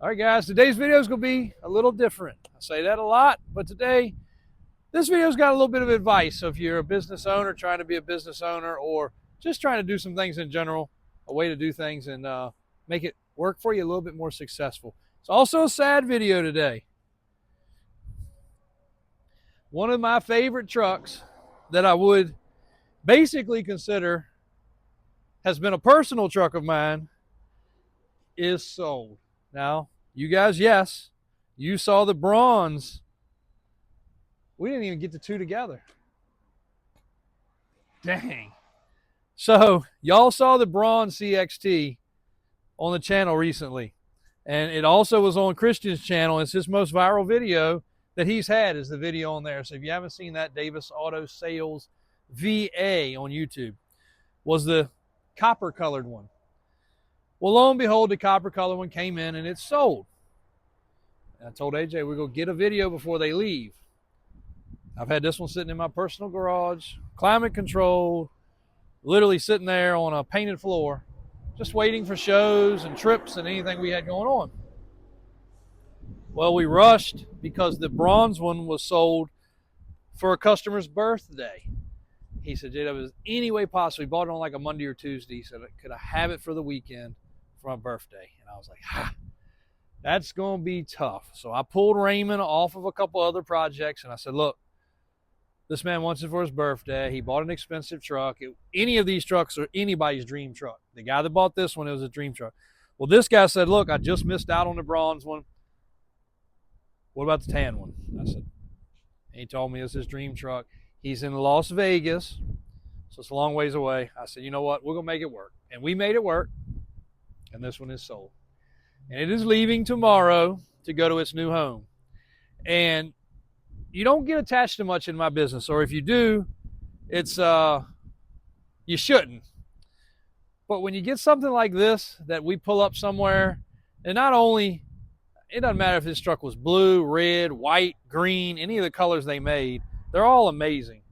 All right, guys, today's video is going to be a little different. I say that a lot, but today, this video's got a little bit of advice. So if you're a business owner, trying to be a business owner, or just trying to do some things in general, a way to do things and make it work for you a little bit more successful. It's also a sad video today. One of my favorite trucks that I would basically consider has been a personal truck of mine is sold. Now, you guys, yes, you saw the bronze. We didn't even get the two together. Dang. So, y'all saw the bronze CXT on the channel recently. And it also was on Christian's channel. It's his most viral video that he's had is the video on there. So if you haven't seen that, Davis Auto Sales VA on YouTube was the copper colored one. Well, lo and behold, the copper color one came in and it's sold. And I told AJ we're going to get a video before they leave. I've had this one sitting in my personal garage, climate controlled, literally sitting there on a painted floor, just waiting for shows and trips and anything we had going on. Well, we rushed because the bronze one was sold for a customer's birthday. He said, "Jay, that was any way possible." He bought it on like a Monday or Tuesday. He said, "Could I have it for the weekend for my birthday?" And I was like, that's going to be tough. So I pulled Raymond off of a couple other projects and I said, "Look, this man wants it for his birthday. He bought an expensive truck. Any of these trucks are anybody's dream truck. The guy that bought this one, it was a dream truck." Well, this guy said, "Look, I just missed out on the bronze one. What about the tan one?" I said, he told me it's his dream truck. He's in Las Vegas, so it's a long ways away. I said, "You know what? We're going to make it work." And we made it work, and this one is sold. And it is leaving tomorrow to go to its new home. And you don't get attached to much in my business, or if you do, it's you shouldn't. But when you get something like this that we pull up somewhere, and not only, it doesn't matter if this truck was blue, red, white, green, any of the colors they made, they're all amazing.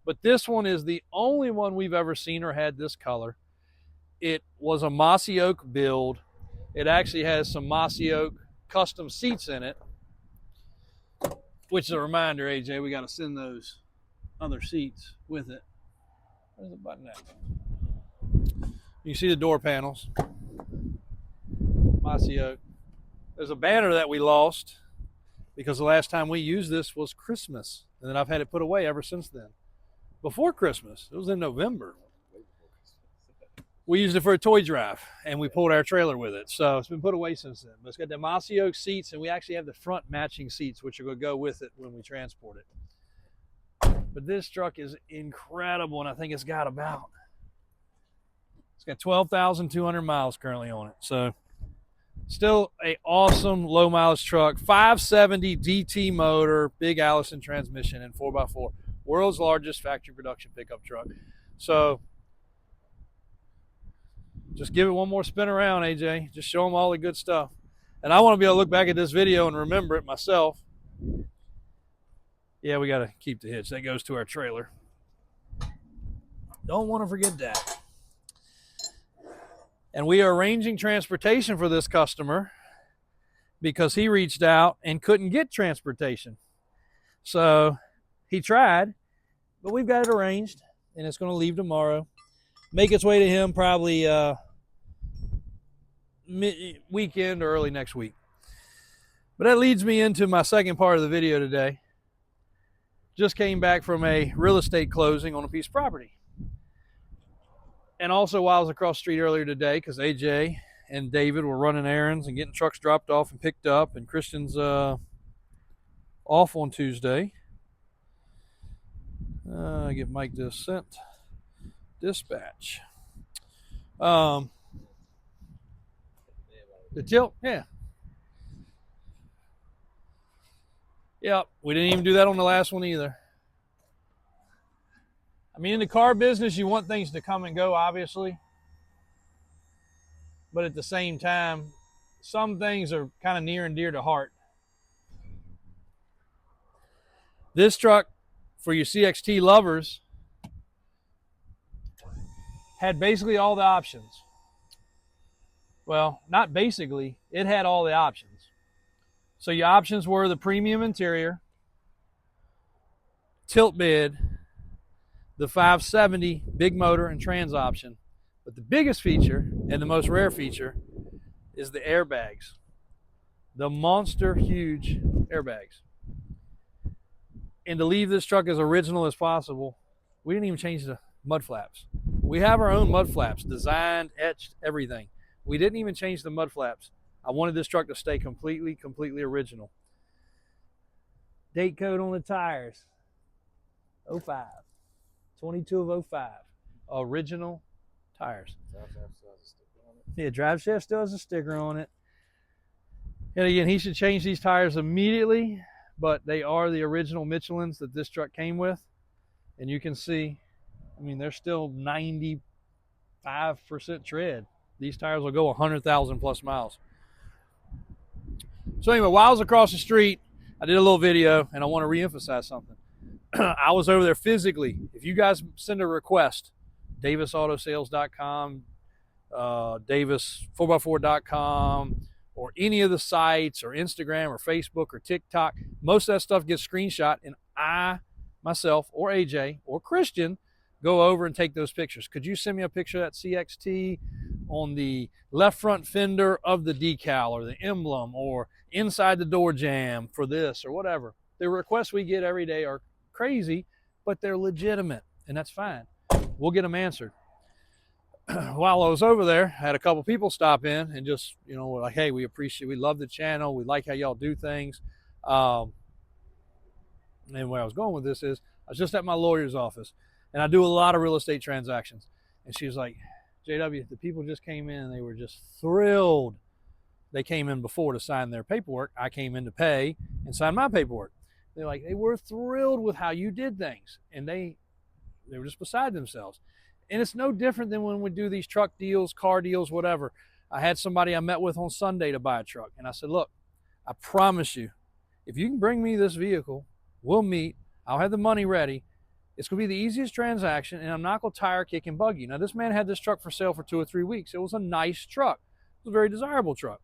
But this one is the only one we've ever seen or had this color. It was a Mossio build. It actually has some Masio custom seats in it, which is a reminder, AJ, we got to send those other seats with it. Where's the button at? You see the door panels. Masio. There's a banner that we lost because the last time we used this was Christmas. And then I've had it put away ever since then. Before Christmas, it was in November. We used it for a toy drive, and we pulled our trailer with it. So it's been put away since then. But it's got the Masio seats, and we actually have the front matching seats, which are going to go with it when we transport it. But this truck is incredible, and I think it's got 12,200 miles currently on it. So still a awesome low mileage truck. 570 DT motor, big Allison transmission, and 4x4. World's largest factory production pickup truck. So just give it one more spin around, AJ. Just show them all the good stuff. And I want to be able to look back at this video and remember it myself. Yeah, we got to keep the hitch. That goes to our trailer. Don't want to forget that. And we are arranging transportation for this customer because he reached out and couldn't get transportation. So he tried, but we've got it arranged, and it's going to leave tomorrow. Make its way to him probably weekend or early next week. But that leads me into my second part of the video today. Just came back from a real estate closing on a piece of property. And also while I was across the street earlier today, because AJ and David were running errands and getting trucks dropped off and picked up, and Christian's off on Tuesday. Get Mike this sent. Dispatch. The tilt, yeah. Yep, we didn't even do that on the last one either. I mean, in the car business, you want things to come and go, obviously. But at the same time, some things are kind of near and dear to heart. This truck, for your CXT lovers, had basically all the options. Well, not basically. It had all the options. So your options were the premium interior, tilt bed, the 570 big motor and trans option. But the biggest feature and the most rare feature is the airbags. The monster huge airbags. And to leave this truck as original as possible, we didn't even change the mud flaps. We have our own mud flaps, designed, etched, everything. We didn't even change the mud flaps. I wanted this truck to stay completely original. Date code on the tires, 05, 22 of 05. Original tires. Yeah, drive shaft still has a sticker on it. And again, he should change these tires immediately, but they are the original Michelins that this truck came with. And you can see, I mean, they're still 95% tread. These tires will go 100,000 plus miles. So anyway, while I was across the street, I did a little video, and I want to reemphasize something. I was over there physically. If you guys send a request, davisautosales.com, davis4x4.com, or any of the sites, or Instagram, or Facebook, or TikTok, most of that stuff gets screenshot, and I, myself, or AJ, or Christian, go over and take those pictures. Could you send me a picture of that CXT on the left front fender of the decal, or the emblem, or inside the door jamb for this, or whatever? The requests we get every day are crazy, but they're legitimate, and that's fine. We'll get them answered. While I was over there, I had a couple people stop in and just, you know, like, hey, we love the channel. We like how y'all do things. And where I was going with this is, I was just at my lawyer's office, and I do a lot of real estate transactions. And she was like, JW, the people just came in and they were just thrilled. They came in before to sign their paperwork. I came in to pay and sign my paperwork. They're like, they were thrilled with how you did things. And they were just beside themselves. And it's no different than when we do these truck deals, car deals, whatever. I had somebody I met with on Sunday to buy a truck. And I said, look, I promise you, if you can bring me this vehicle, we'll meet. I'll have the money ready. It's going to be the easiest transaction, and I'm not going to tire, kick, and bug you. Now, this man had this truck for sale for 2 or 3 weeks. It was a nice truck. It was a very desirable truck.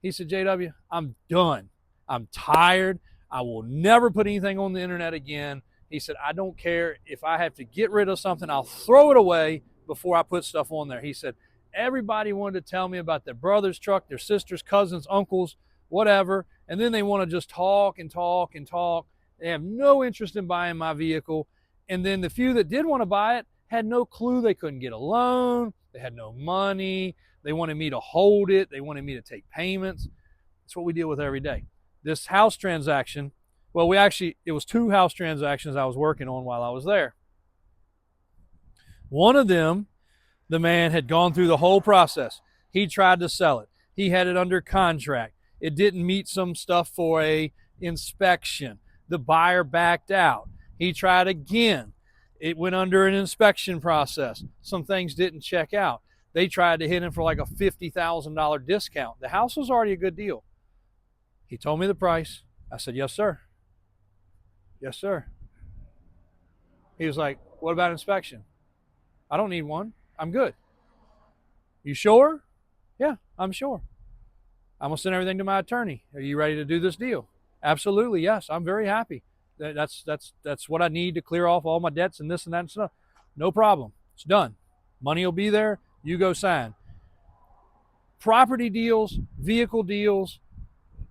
He said, JW, I'm done. I'm tired. I will never put anything on the internet again. He said, I don't care if I have to get rid of something. I'll throw it away before I put stuff on there. He said, everybody wanted to tell me about their brother's truck, their sisters, cousins, uncles, whatever. And then they want to just talk and talk and talk. They have no interest in buying my vehicle. And then the few that did want to buy it had no clue. They couldn't get a loan. They had no money. They wanted me to hold it. They wanted me to take payments. That's what we deal with every day. This house transaction, well, it was 2 house transactions I was working on while I was there. One of them, the man had gone through the whole process. He tried to sell it. He had it under contract. It didn't meet some stuff for a inspection. The buyer backed out. He tried again. It went under an inspection process. Some things didn't check out. They tried to hit him for like a $50,000 discount. The house was already a good deal. He told me the price. I said, yes, sir. Yes, sir. He was like, what about inspection? I don't need one. I'm good. You sure? Yeah, I'm sure. I'm going to send everything to my attorney. Are you ready to do this deal? Absolutely, yes. I'm very happy. That's what I need to clear off all my debts and this and that and stuff. No problem. It's done. Money will be there. You go sign. Property deals, vehicle deals,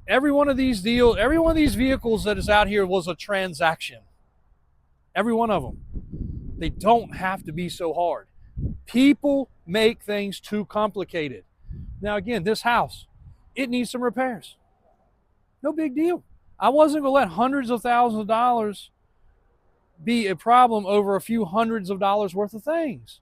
every one of these vehicles that is out here was a transaction. Every one of them. They don't have to be so hard. People make things too complicated. Now again, this house, it needs some repairs. No big deal. I wasn't going to let hundreds of thousands of dollars be a problem over a few hundreds of dollars worth of things.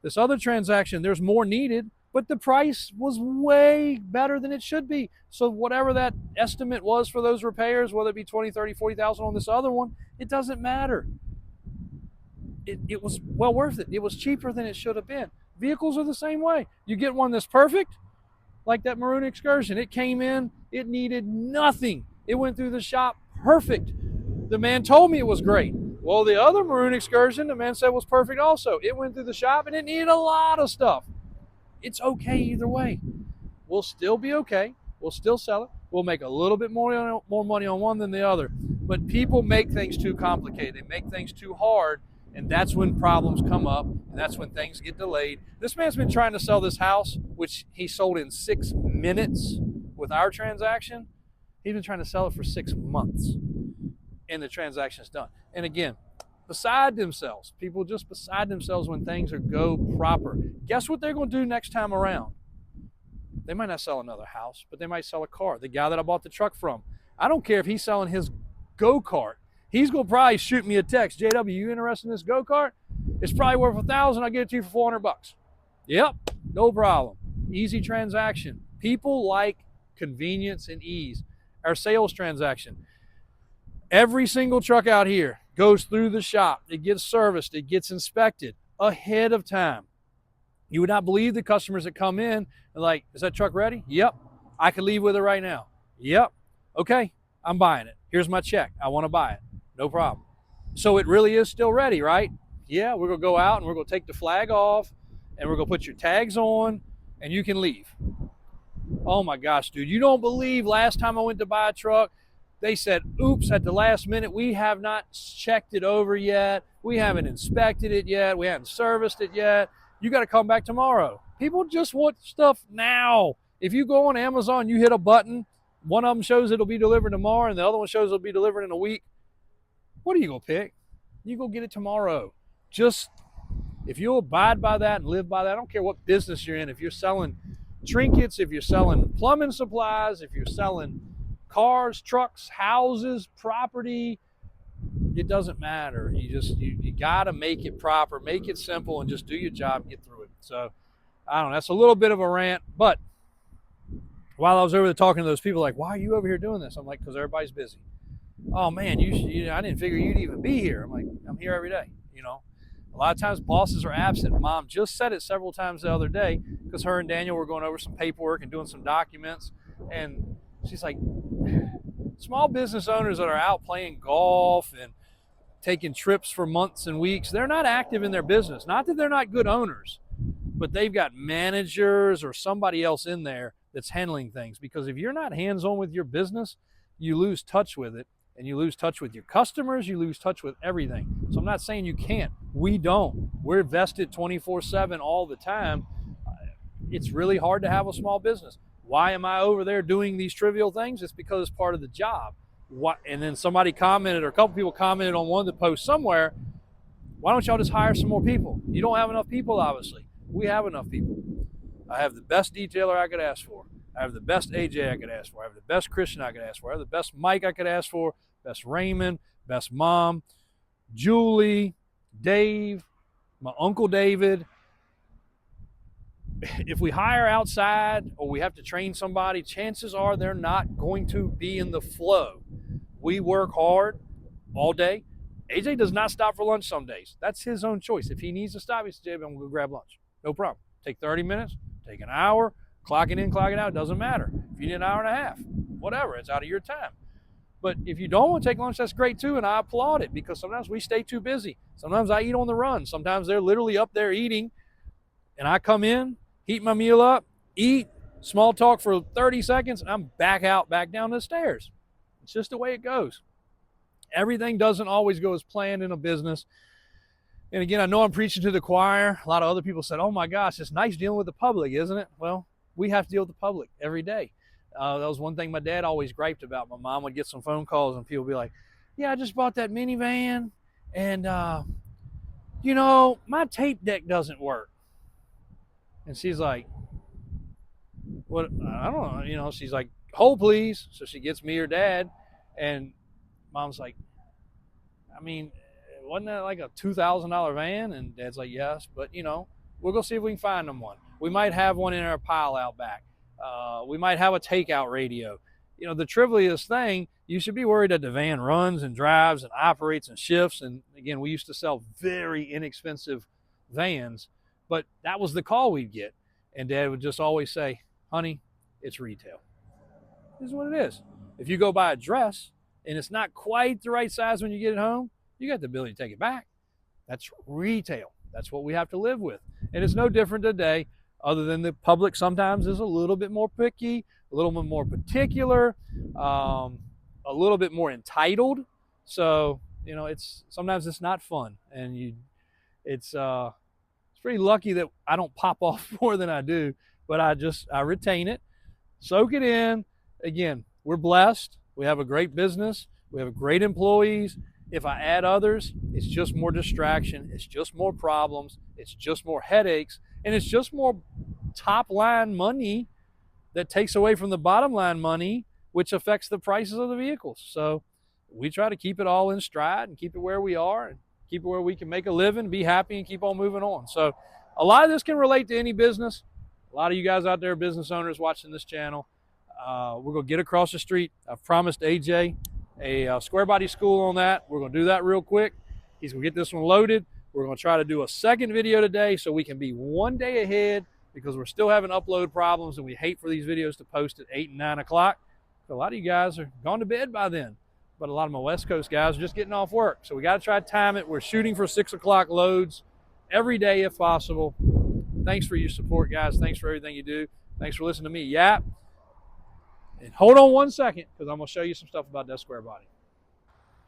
This other transaction, there's more needed, but the price was way better than it should be. So whatever that estimate was for those repairs, whether it be 20, 30, 40,000 on this other one, it doesn't matter. It was well worth it. It was cheaper than it should have been. Vehicles are the same way. You get one that's perfect, like that maroon Excursion. It came in, it needed nothing. It went through the shop perfect. The man told me it was great. Well, the other maroon Excursion, the man said was perfect also. It went through the shop and it needed a lot of stuff. It's okay either way. We'll still be okay. We'll still sell it. We'll make a little bit more money on one than the other. But people make things too complicated. They make things too hard, and that's when problems come up, and that's when things get delayed. This man's been trying to sell this house, which he sold in 6 minutes with our transaction. He's been trying to sell it for 6 months, and the transaction's done. And again, beside themselves. People just beside themselves when things are go proper. Guess what they're going to do next time around? They might not sell another house, but they might sell a car. The guy that I bought the truck from, I don't care if he's selling his go-kart. He's going to probably shoot me a text. JW, you interested in this go-kart? It's probably worth $1,000. I'll get it to you for $400. Yep, no problem. Easy transaction. People like convenience and ease. Our sales transaction. Every single truck out here goes through the shop. It gets serviced. It gets inspected ahead of time. You would not believe the customers that come in and like, is that truck ready? Yep. I can leave with it right now. Yep. Okay, I'm buying it. Here's my check. I want to buy it. No problem. So it really is still ready, right? Yeah, we're going to go out and we're going to take the flag off and we're going to put your tags on and you can leave. Oh my gosh, dude. You don't believe last time I went to buy a truck, they said, oops, at the last minute, we have not checked it over yet. We haven't inspected it yet. We haven't serviced it yet. You got to come back tomorrow. People just want stuff now. If you go on Amazon, you hit a button, one of them shows it'll be delivered tomorrow and the other one shows it'll be delivered in a week. What are you going to pick? You go get it tomorrow. Just, if you'll abide by that and live by that, I don't care what business you're in. If you're selling trinkets, if you're selling plumbing supplies, if you're selling cars, trucks, houses, property, it doesn't matter. You got to make it proper, make it simple, and just do your job and get through it. So, I don't know. That's a little bit of a rant, but while I was over there talking to those people, like, why are you over here doing this? I'm like, because everybody's busy. Oh, man, I didn't figure you'd even be here. I'm like, I'm here every day, you know. A lot of times bosses are absent. Mom just said it several times the other day because her and Daniel were going over some paperwork and doing some documents, and she's like, small business owners that are out playing golf and taking trips for months and weeks, they're not active in their business. Not that they're not good owners, but they've got managers or somebody else in there that's handling things. Because if you're not hands-on with your business, you lose touch with it, and you lose touch with your customers, you lose touch with everything. So I'm not saying you can't. We don't. We're vested 24/7 all the time. It's really hard to have a small business. Why am I over there doing these trivial things? It's because it's part of the job. And then somebody commented, or a couple people commented on one of the posts somewhere, why don't y'all just hire some more people? You don't have enough people, obviously. We have enough people. I have the best detailer I could ask for. I have the best AJ I could ask for. I have the best Christian I could ask for. I have the best Mike I could ask for, best Raymond, best Mom, Julie, Dave, my Uncle David. If we hire outside or we have to train somebody, chances are they're not going to be in the flow. We work hard all day. AJ does not stop for lunch some days. That's his own choice. If he needs to stop, he says, I'm going to go grab lunch. No problem. Take 30 minutes, take an hour, clock it in, clock it out. Doesn't matter. If you need an hour and a half, whatever, it's out of your time. But if you don't want to take lunch, that's great too, and I applaud it because sometimes we stay too busy. Sometimes I eat on the run. Sometimes they're literally up there eating, and I come in, heat my meal up, eat, small talk for 30 seconds, and I'm back down the stairs. It's just the way it goes. Everything doesn't always go as planned in a business. And again, I know I'm preaching to the choir. A lot of other people said, oh my gosh, it's nice dealing with the public, isn't it? Well, we have to deal with the public every day. That was one thing my dad always griped about. My mom would get some phone calls and people would be like, yeah, I just bought that minivan and, my tape deck doesn't work. And she's like, what? I don't know. She's like, hold please. So she gets me or dad, and mom's like, I mean, wasn't that like a $2,000 van? And dad's like, yes, but we'll go see if we can find them one. We might have one in our pile out back. We might have a takeout radio. The trivialest thing, you should be worried that the van runs and drives and operates and shifts. And again, we used to sell very inexpensive vans, but that was the call we'd get. And dad would just always say, honey, it's retail. This is what it is. If you go buy a dress and it's not quite the right size when you get it home, you got the ability to take it back. That's retail. That's what we have to live with. And it's no different today. other than the public sometimes is a little bit more picky, a little bit more particular, a little bit more entitled. So, you know, sometimes it's not fun, and it's pretty lucky that I don't pop off more than I do, but I retain it, soak it in. Again, we're blessed. We have a great business. We have great employees. If I add others, it's just more distraction. It's just more problems. It's just more headaches. And it's just more top line money that takes away from the bottom line money, which affects the prices of the vehicles. So we try to keep it all in stride and keep it where we are and keep it where we can make a living, be happy, and keep on moving on. So a lot of this can relate to any business. A lot of you guys out there, business owners watching this channel, we're going to get across the street. I've promised AJ a square body school on that. We're going to do that real quick. He's going to get this one loaded. We're going to try to do a second video today so we can be one day ahead, because we're still having upload problems, and we hate for these videos to post at 8 and 9 o'clock. So a lot of you guys are gone to bed by then, but a lot of my West Coast guys are just getting off work. So we got to try to time it. We're shooting for 6 o'clock loads every day if possible. Thanks for your support, guys. Thanks for everything you do. Thanks for listening to me yap. And hold on one second, because I'm going to show you some stuff about that square body.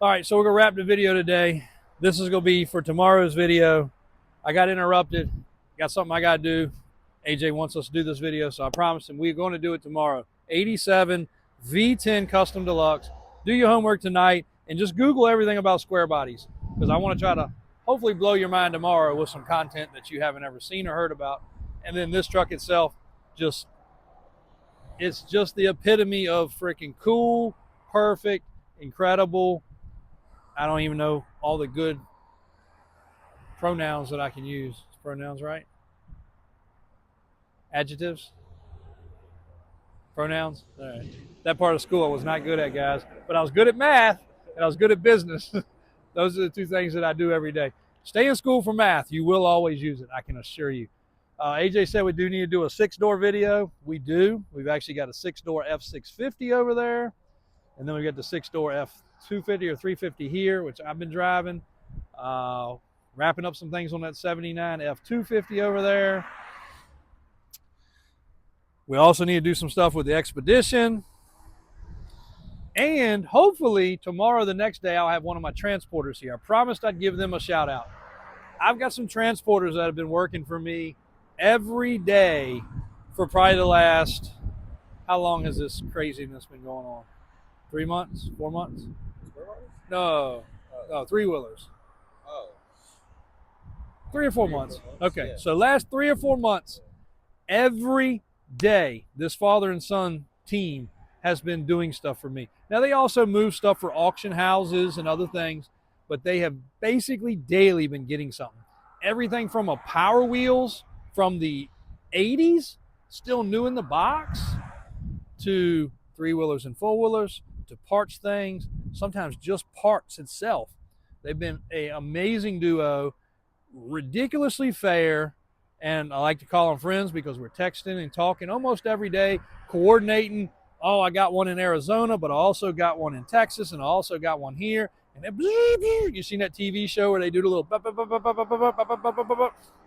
All right, so we're going to wrap the video today. This is going to be for tomorrow's video. I got interrupted. Got something I got to do. AJ wants us to do this video, so I promised him we're going to do it tomorrow. 87 V10 Custom Deluxe. Do your homework tonight and just Google everything about square bodies, because I want to try to hopefully blow your mind tomorrow with some content that you haven't ever seen or heard about. And then this truck itself, it's just the epitome of freaking cool, perfect, incredible. I don't even know all the good pronouns that I can use. Is pronouns right? Adjectives? Pronouns? All right. That part of school I was not good at, guys. But I was good at math, and I was good at business. Those are the two things that I do every day. Stay in school for math. You will always use it, I can assure you. AJ said we do need to do a 6-door video. We do. We've actually got a 6-door F650 over there. And then we got the 6-door F250 or 350 here, which I've been driving. Wrapping up some things on that 79 F250 over there. We also need to do some stuff with the Expedition. And hopefully tomorrow, the next day, I'll have one of my transporters here. I promised I'd give them a shout out. I've got some transporters that have been working for me every day for probably the last, how long has this craziness been going on? 3 months? 4 months? No, 3-wheelers. Oh. 3 or 4 months. Okay, so last 3 or 4 months, every day, this father and son team has been doing stuff for me. Now, they also move stuff for auction houses and other things, but they have basically daily been getting something. Everything from a Power Wheels from the 80s, still new in the box, to 3-wheelers and 4-wheelers, to parts things, sometimes just parts itself. They've been an amazing duo, ridiculously fair, and I like to call them friends because we're texting and talking almost every day, coordinating. Oh, I got one in Arizona, but I also got one in Texas, and I also got one here. And then, you seen that TV show where they do the little,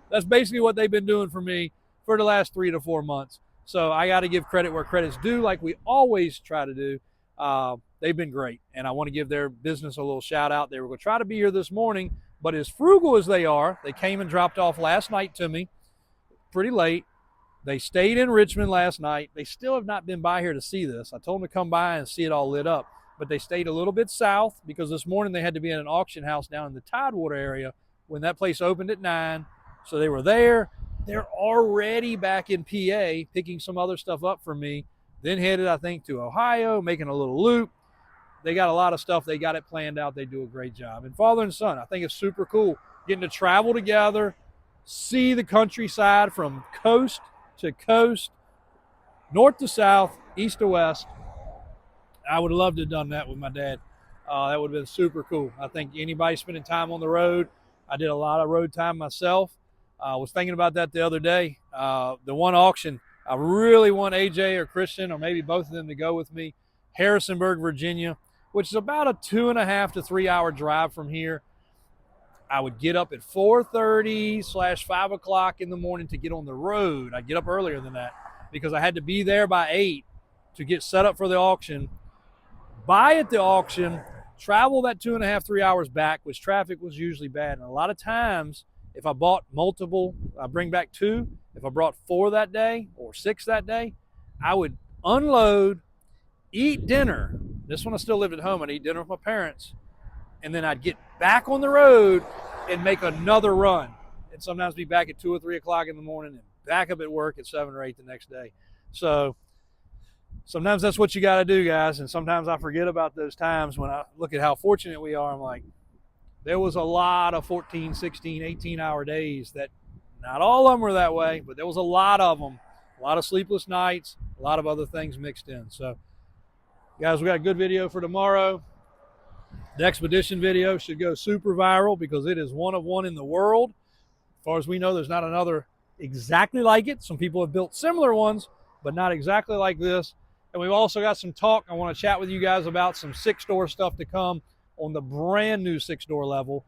that's basically what they've been doing for me for the last 3 to 4 months. So I got to give credit where credit's due, like we always try to do. They've been great, and I want to give their business a little shout out. They were going to try to be here this morning, but as frugal as they are, they came and dropped off last night to me, pretty late. They stayed in Richmond last night. They still have not been by here to see this. I told them to come by and see it all lit up, but they stayed a little bit south because this morning they had to be in an auction house down in the Tidewater area when that place opened at 9. So they were there. They're already back in PA picking some other stuff up for me, then headed, I think, to Ohio, making a little loop. They got a lot of stuff. They got it planned out. They do a great job. And father and son, I think it's super cool getting to travel together, see the countryside from coast to coast, north to south, east to west. I would love to have done that with my dad. That would have been super cool. I think anybody spending time on the road, I did a lot of road time myself. I was thinking about that the other day. The one auction, I really want AJ or Christian or maybe both of them to go with me. Harrisonburg, Virginia, which is about a 2.5 to 3 hour drive from here. I would get up at 4:30/5 o'clock in the morning to get on the road. I'd get up earlier than that because I had to be there by 8 to get set up for the auction, buy at the auction, travel that 2.5, 3 hours back, which traffic was usually bad. And a lot of times, if I bought multiple, I bring back 2. If I brought 4 that day or 6 that day, I would unload, eat dinner. This one I still lived at home. I'd eat dinner with my parents. And then I'd get back on the road and make another run. And sometimes be back at 2 or 3 o'clock in the morning and back up at work at 7 or 8 the next day. So sometimes that's what you got to do, guys. And sometimes I forget about those times when I look at how fortunate we are. I'm like, there was a lot of 14, 16, 18-hour days that not all of them were that way, but there was a lot of them. A lot of sleepless nights, a lot of other things mixed in. So, guys, we got a good video for tomorrow. The expedition video should go super viral because it is one of one in the world. As far as we know, there's not another exactly like it. Some people have built similar ones, but not exactly like this. And we've also got some talk. I want to chat with you guys about some 6-door stuff to come on the brand new 6-door level,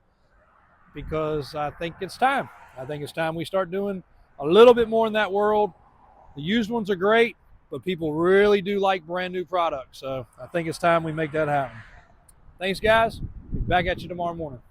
because I think it's time. I think it's time we start doing a little bit more in that world. The used ones are great, but people really do like brand new products. So I think it's time we make that happen. Thanks, guys. Be back at you tomorrow morning.